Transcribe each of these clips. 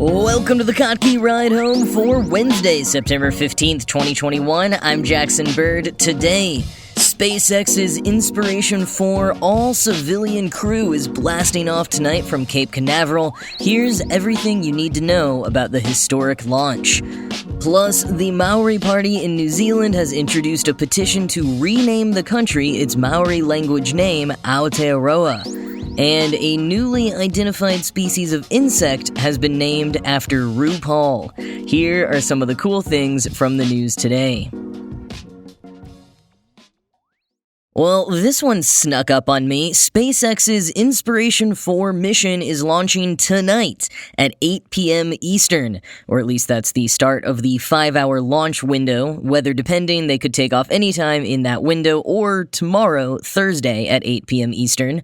Welcome to the Kottke Ride Home for Wednesday, September 15th, 2021. I'm Jackson Bird. Today, SpaceX's Inspiration 4 all-civilian crew is blasting off tonight from Cape Canaveral. Here's everything you need to know about the historic launch. Plus, the Māori Party in New Zealand has introduced a petition to rename the country its Māori language name, Aotearoa. And a newly identified species of insect has been named after RuPaul. Here are some of the cool things from the news today. Well, this one snuck up on me. SpaceX's Inspiration 4 mission is launching tonight at 8 p.m. Eastern, or at least that's the start of the 5-hour launch window. Weather depending, they could take off anytime in that window or tomorrow, Thursday at 8 p.m. Eastern.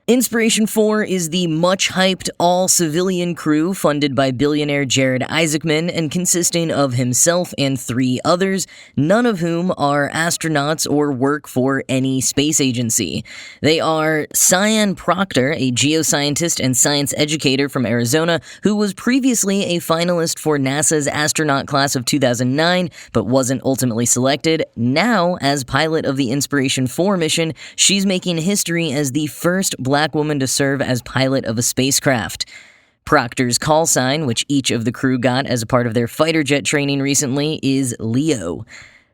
Inspiration 4 is the much-hyped all-civilian crew funded by billionaire Jared Isaacman and consisting of himself and 3 others, none of whom are astronauts or work for any space agency. They are Cyan Proctor, a geoscientist and science educator from Arizona who was previously a finalist for NASA's astronaut class of 2009 but wasn't ultimately selected. Now, as pilot of the Inspiration 4 mission, she's making history as the first Black woman to serve as pilot of a spacecraft. Proctor's call sign, which each of the crew got as a part of their fighter jet training recently, is Leo.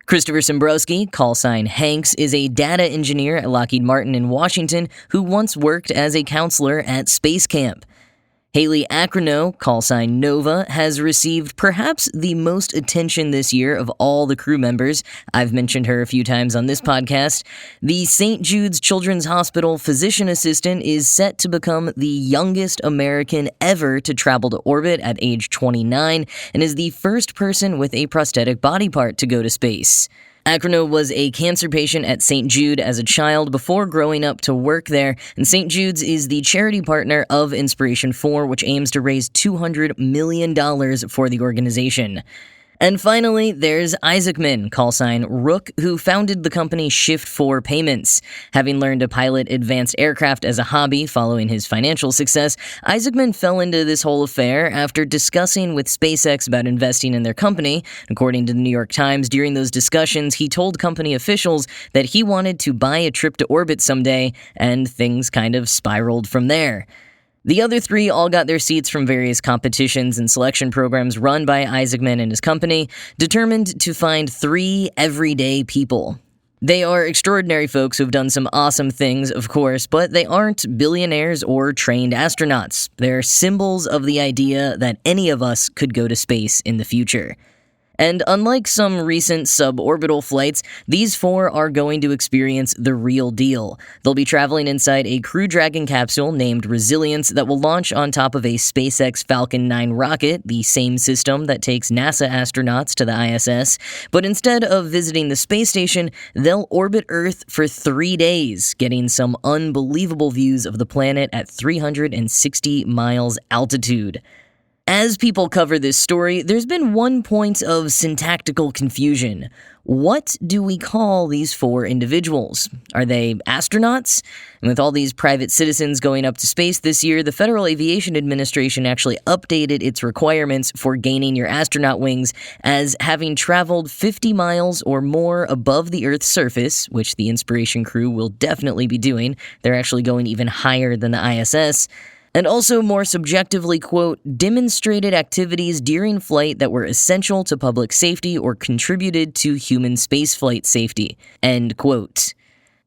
Christopher Simbrowski, call sign Hanks, is a data engineer at Lockheed Martin in Washington who once worked as a counselor at Space Camp. Haley Acrono, call sign Nova, has received perhaps the most attention this year of all the crew members. I've mentioned her a few times on this podcast. The St. Jude's Children's Hospital physician assistant is set to become the youngest American ever to travel to orbit at age 29 and is the first person with a prosthetic body part to go to space. Acrono was a cancer patient at St. Jude as a child before growing up to work there, and St. Jude's is the charity partner of Inspiration 4, which aims to raise $200 million for the organization. And finally, there's Isaacman, call sign Rook, who founded the company Shift 4 Payments. Having learned to pilot advanced aircraft as a hobby following his financial success, Isaacman fell into this whole affair after discussing with SpaceX about investing in their company. According to the New York Times, during those discussions, he told company officials that he wanted to buy a trip to orbit someday, and things kind of spiraled from there. The other 3 all got their seats from various competitions and selection programs run by Isaacman and his company, determined to find 3 everyday people. They are extraordinary folks who've done some awesome things, of course, but they aren't billionaires or trained astronauts. They're symbols of the idea that any of us could go to space in the future. And unlike some recent suborbital flights, these 4 are going to experience the real deal. They'll be traveling inside a Crew Dragon capsule named Resilience that will launch on top of a SpaceX Falcon 9 rocket, the same system that takes NASA astronauts to the ISS. But instead of visiting the space station, they'll orbit Earth for 3 days, getting some unbelievable views of the planet at 360 miles altitude. As people cover this story, there's been one point of syntactical confusion. What do we call these 4 individuals? Are they astronauts? And with all these private citizens going up to space this year, the Federal Aviation Administration actually updated its requirements for gaining your astronaut wings as having traveled 50 miles or more above the Earth's surface, which the Inspiration crew will definitely be doing. They're actually going even higher than the ISS. And also more subjectively, quote, demonstrated activities during flight that were essential to public safety or contributed to human spaceflight safety, end quote.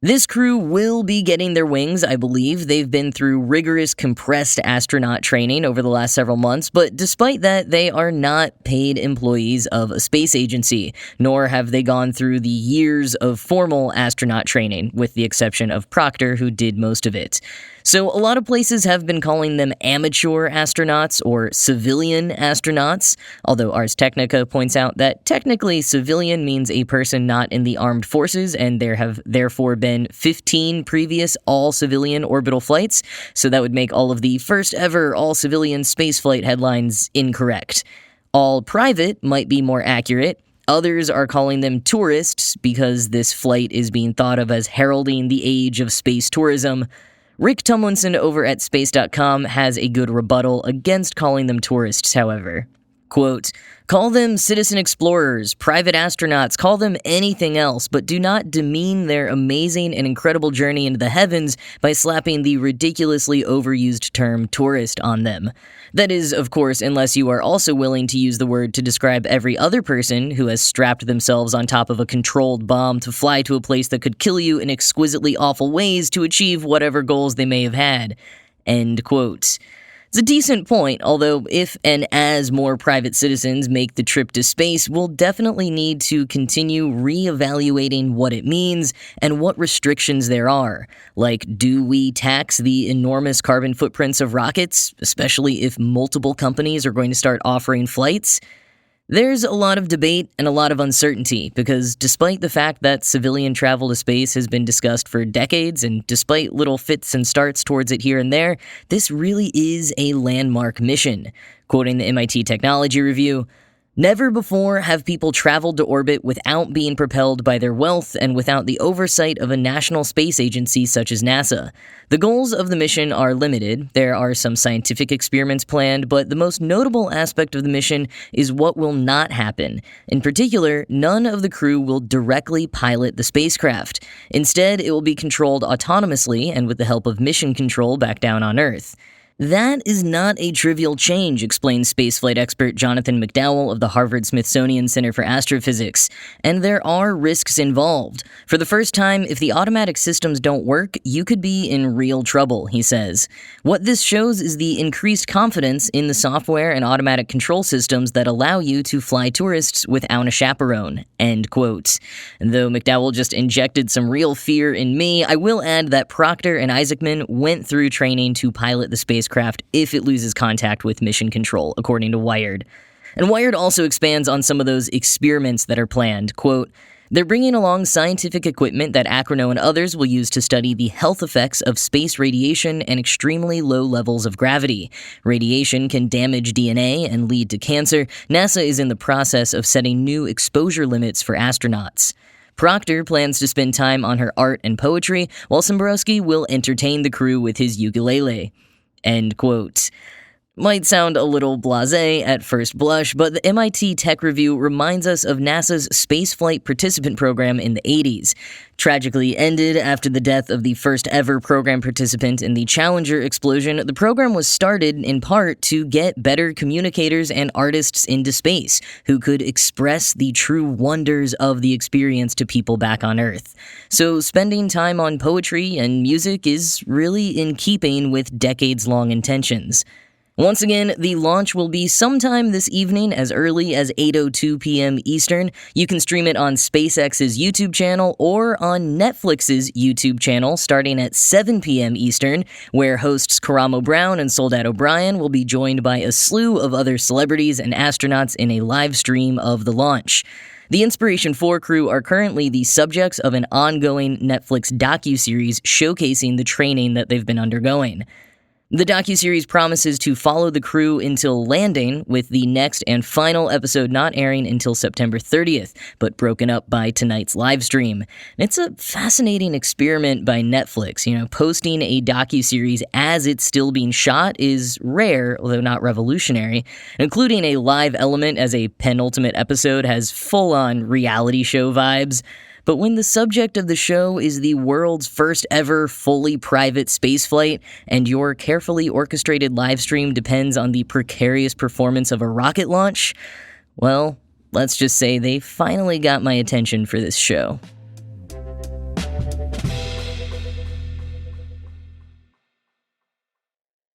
This crew will be getting their wings, I believe. They've been through rigorous compressed astronaut training over the last several months, but despite that, they are not paid employees of a space agency, nor have they gone through the years of formal astronaut training, with the exception of Proctor, who did most of it. So a lot of places have been calling them amateur astronauts or civilian astronauts, although Ars Technica points out that technically civilian means a person not in the armed forces, and there have therefore been 15 previous all-civilian orbital flights, so that would make all of the first ever all-civilian spaceflight headlines incorrect. All private might be more accurate. Others are calling them tourists because this flight is being thought of as heralding the age of space tourism. Rick Tumlinson over at Space.com has a good rebuttal against calling them tourists, however. Quote, "Call them citizen explorers, private astronauts, call them anything else, but do not demean their amazing and incredible journey into the heavens by slapping the ridiculously overused term tourist on them. That is, of course, unless you are also willing to use the word to describe every other person who has strapped themselves on top of a controlled bomb to fly to a place that could kill you in exquisitely awful ways to achieve whatever goals they may have had." End quote. It's a decent point, although if and as more private citizens make the trip to space, we'll definitely need to continue re-evaluating what it means and what restrictions there are. Like, do we tax the enormous carbon footprints of rockets, especially if multiple companies are going to start offering flights? There's a lot of debate and a lot of uncertainty, because despite the fact that civilian travel to space has been discussed for decades, and despite little fits and starts towards it here and there, this really is a landmark mission. Quoting the MIT Technology Review, "Never before have people traveled to orbit without being propelled by their wealth and without the oversight of a national space agency such as NASA. The goals of the mission are limited. There are some scientific experiments planned, but the most notable aspect of the mission is what will not happen. In particular, none of the crew will directly pilot the spacecraft. Instead, it will be controlled autonomously and with the help of mission control back down on Earth." That is not a trivial change, explains spaceflight expert Jonathan McDowell of the Harvard-Smithsonian Center for Astrophysics, and there are risks involved. For the first time, if the automatic systems don't work, you could be in real trouble, he says. What this shows is the increased confidence in the software and automatic control systems that allow you to fly tourists without a chaperone, end quote. And though McDowell just injected some real fear in me, I will add that Proctor and Isaacman went through training to pilot the spacecraft if it loses contact with mission control, according to Wired. And Wired also expands on some of those experiments that are planned. Quote, "They're bringing along scientific equipment that Acrono and others will use to study the health effects of space radiation and extremely low levels of gravity. Radiation can damage DNA and lead to cancer. NASA is in the process of setting new exposure limits for astronauts." Proctor plans to spend time on her art and poetry, while Szymborski will entertain the crew with his ukulele. End quote. Might sound a little blasé at first blush, but the MIT Tech Review reminds us of NASA's spaceflight participant program in the 80s. Tragically ended after the death of the first ever program participant in the Challenger explosion, the program was started in part to get better communicators and artists into space who could express the true wonders of the experience to people back on Earth. So spending time on poetry and music is really in keeping with decades-long intentions. Once again, the launch will be sometime this evening as early as 8:02 p.m. Eastern. You can stream it on SpaceX's YouTube channel or on Netflix's YouTube channel starting at 7 p.m. Eastern, where hosts Karamo Brown and Soldat O'Brien will be joined by a slew of other celebrities and astronauts in a live stream of the launch. The Inspiration 4 crew are currently the subjects of an ongoing Netflix docuseries showcasing the training that they've been undergoing. The docuseries promises to follow the crew until landing, with the next and final episode not airing until September 30th, but broken up by tonight's livestream. It's a fascinating experiment by Netflix. Posting a docuseries as it's still being shot is rare, although not revolutionary. Including a live element as a penultimate episode has full-on reality show vibes. But when the subject of the show is the world's first ever fully private spaceflight, and your carefully orchestrated livestream depends on the precarious performance of a rocket launch, well, let's just say they finally got my attention for this show.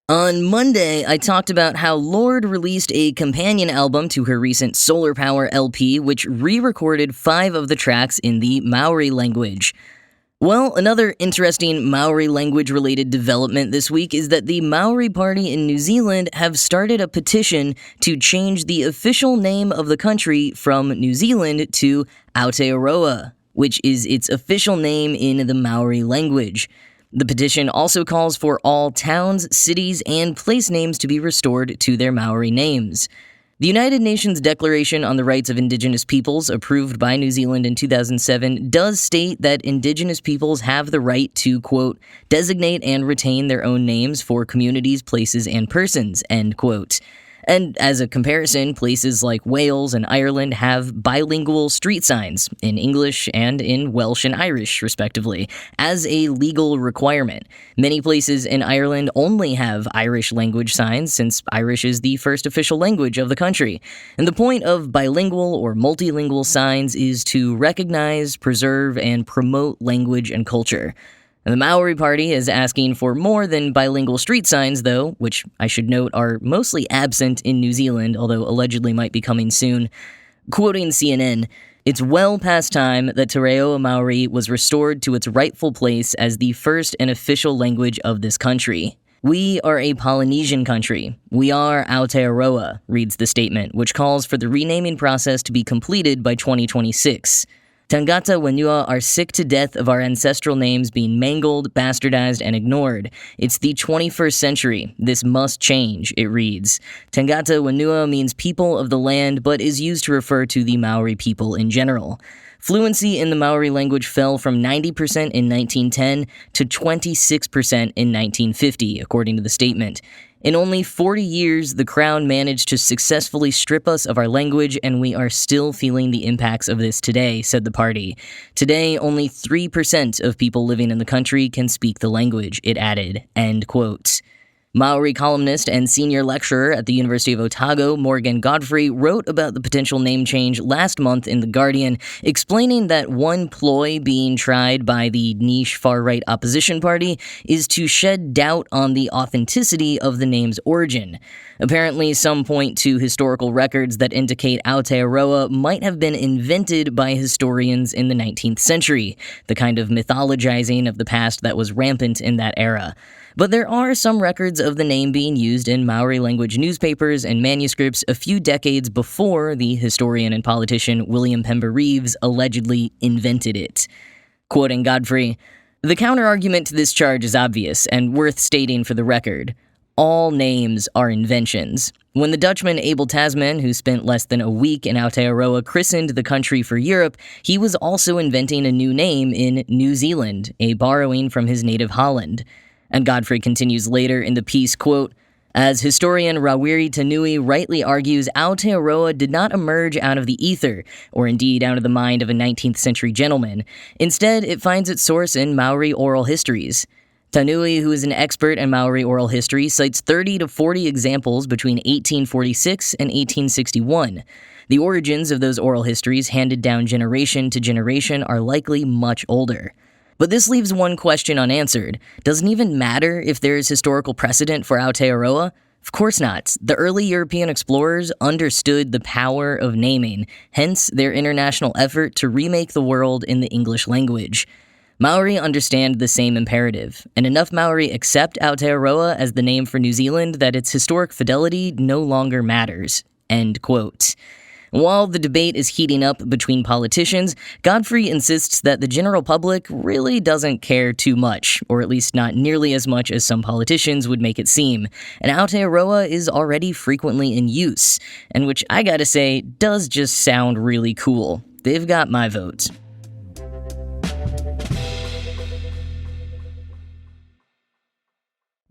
On Monday, I talked about how Lorde released a companion album to her recent Solar Power LP, which re-recorded 5 of the tracks in the Māori language. Well, another interesting Māori language-related development this week is that the Māori Party in New Zealand have started a petition to change the official name of the country from New Zealand to Aotearoa, which is its official name in the Maori language. The petition also calls for all towns, cities, and place names to be restored to their Maori names. The United Nations Declaration on the Rights of Indigenous Peoples, approved by New Zealand in 2007, does state that Indigenous peoples have the right to, quote, designate and retain their own names for communities, places, and persons, end quote. And as a comparison, places like Wales and Ireland have bilingual street signs in English and in Welsh and Irish, respectively, as a legal requirement. Many places in Ireland only have Irish language signs, since Irish is the first official language of the country. And the point of bilingual or multilingual signs is to recognize, preserve, and promote language and culture. And the Māori Party is asking for more than bilingual street signs, though, which I should note are mostly absent in New Zealand, although allegedly might be coming soon. Quoting CNN, "It's well past time that Te Reo Māori was restored to its rightful place as the first and official language of this country. We are a Polynesian country. We are Aotearoa," reads the statement, which calls for the renaming process to be completed by 2026. Tangata Wenua are sick to death of our ancestral names being mangled, bastardized, and ignored. It's the 21st century. This must change, it reads. Tangata Wenua means people of the land, but is used to refer to the Maori people in general. Fluency in the Maori language fell from 90% in 1910 to 26% in 1950, according to the statement. In only 40 years, the Crown managed to successfully strip us of our language, and we are still feeling the impacts of this today, said the party. Today, only 3% of people living in the country can speak the language, it added, end quote. Maori columnist and senior lecturer at the University of Otago, Morgan Godfrey, wrote about the potential name change last month in The Guardian, explaining that one ploy being tried by the niche far-right opposition party is to shed doubt on the authenticity of the name's origin. Apparently, some point to historical records that indicate Aotearoa might have been invented by historians in the 19th century, the kind of mythologizing of the past that was rampant in that era. But there are some records of the name being used in Maori language newspapers and manuscripts a few decades before the historian and politician William Pember Reeves allegedly invented it. Quoting Godfrey, "The counter-argument to this charge is obvious and worth stating for the record. All names are inventions. When the Dutchman Abel Tasman, who spent less than a week in Aotearoa, christened the country for Europe, he was also inventing a new name in New Zealand, a borrowing from his native Holland." And Godfrey continues later in the piece, quote, "As historian Rawiri Tanui rightly argues, Aotearoa did not emerge out of the ether, or indeed out of the mind of a 19th century gentleman. Instead, it finds its source in Maori oral histories. Tanui, who is an expert in Maori oral history, cites 30 to 40 examples between 1846 and 1861. The origins of those oral histories handed down generation to generation are likely much older. But this leaves one question unanswered. Doesn't even matter if there is historical precedent for Aotearoa? Of course not. The early European explorers understood the power of naming, hence their international effort to remake the world in the English language. Maori understand the same imperative, and enough Maori accept Aotearoa as the name for New Zealand that its historic fidelity no longer matters. End quote. While the debate is heating up between politicians, Godfrey insists that the general public really doesn't care too much, or at least not nearly as much as some politicians would make it seem, and Aotearoa is already frequently in use, and which I gotta say, does just sound really cool. They've got my vote.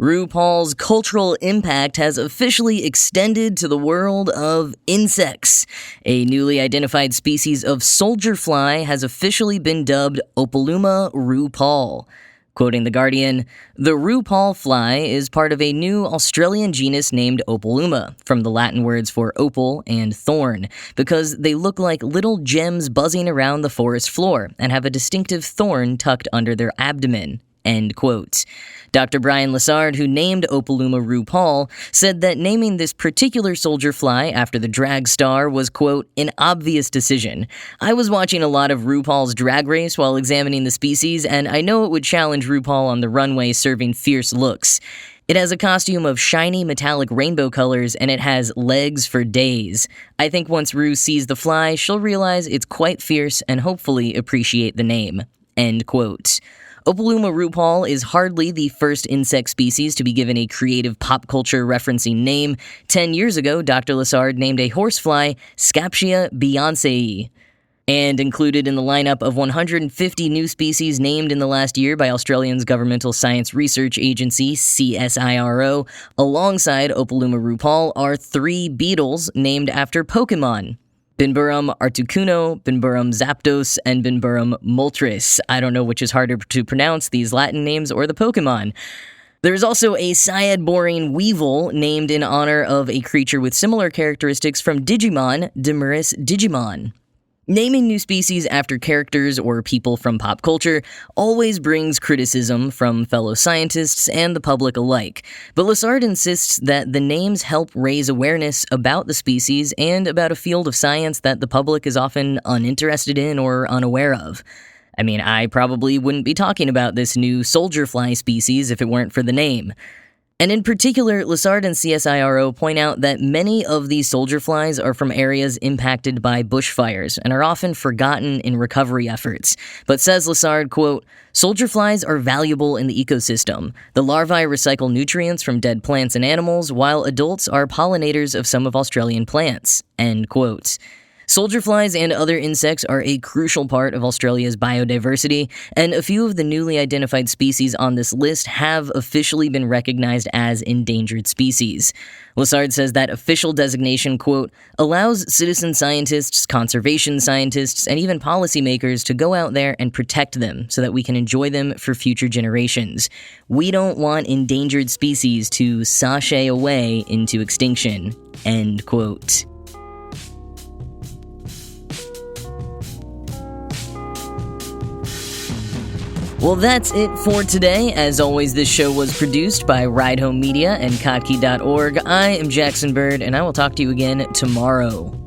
RuPaul's cultural impact has officially extended to the world of insects. A newly identified species of soldier fly has officially been dubbed Opaluma RuPaul. Quoting The Guardian, "The RuPaul fly is part of a new Australian genus named Opaluma, from the Latin words for opal and thorn, because they look like little gems buzzing around the forest floor and have a distinctive thorn tucked under their abdomen." End quote. Dr. Brian Lessard, who named Opaluma RuPaul, said that naming this particular soldier fly after the drag star was, quote, "an obvious decision. I was watching a lot of RuPaul's Drag Race while examining the species, and I know it would challenge RuPaul on the runway serving fierce looks. It has a costume of shiny metallic rainbow colors, and it has legs for days. I think once Ru sees the fly, she'll realize it's quite fierce and hopefully appreciate the name." End quote. Opaluma RuPaul is hardly the first insect species to be given a creative pop culture referencing name. 10 years ago, Dr. Lessard named a horsefly Scaptia beyoncei. And included in the lineup of 150 new species named in the last year by Australia's governmental science research agency, CSIRO, alongside Opaluma RuPaul are 3 beetles named after Pokemon. Binburum articuno, Binburum zapdos, and Binburum moltris. I don't know which is harder to pronounce, these Latin names or the Pokemon. There's also a cyad-boring weevil named in honor of a creature with similar characteristics from Digimon, Demurus digimon. Naming new species after characters or people from pop culture always brings criticism from fellow scientists and the public alike, but Lessard insists that the names help raise awareness about the species and about a field of science that the public is often uninterested in or unaware of. I mean, I probably wouldn't be talking about this new soldier fly species if it weren't for the name. And in particular, Lessard and CSIRO point out that many of these soldier flies are from areas impacted by bushfires and are often forgotten in recovery efforts. But says Lessard, quote, "Soldier flies are valuable in the ecosystem. The larvae recycle nutrients from dead plants and animals, while adults are pollinators of some of Australian plants." End quote. Soldier flies and other insects are a crucial part of Australia's biodiversity, and a few of the newly identified species on this list have officially been recognized as endangered species. Lessard says that official designation, quote, "allows citizen scientists, conservation scientists, and even policymakers to go out there and protect them so that we can enjoy them for future generations. We don't want endangered species to sashay away into extinction." End quote. Well, that's it for today. As always, this show was produced by Ride Home Media and Kottke.org. I am Jackson Bird, and I will talk to you again tomorrow.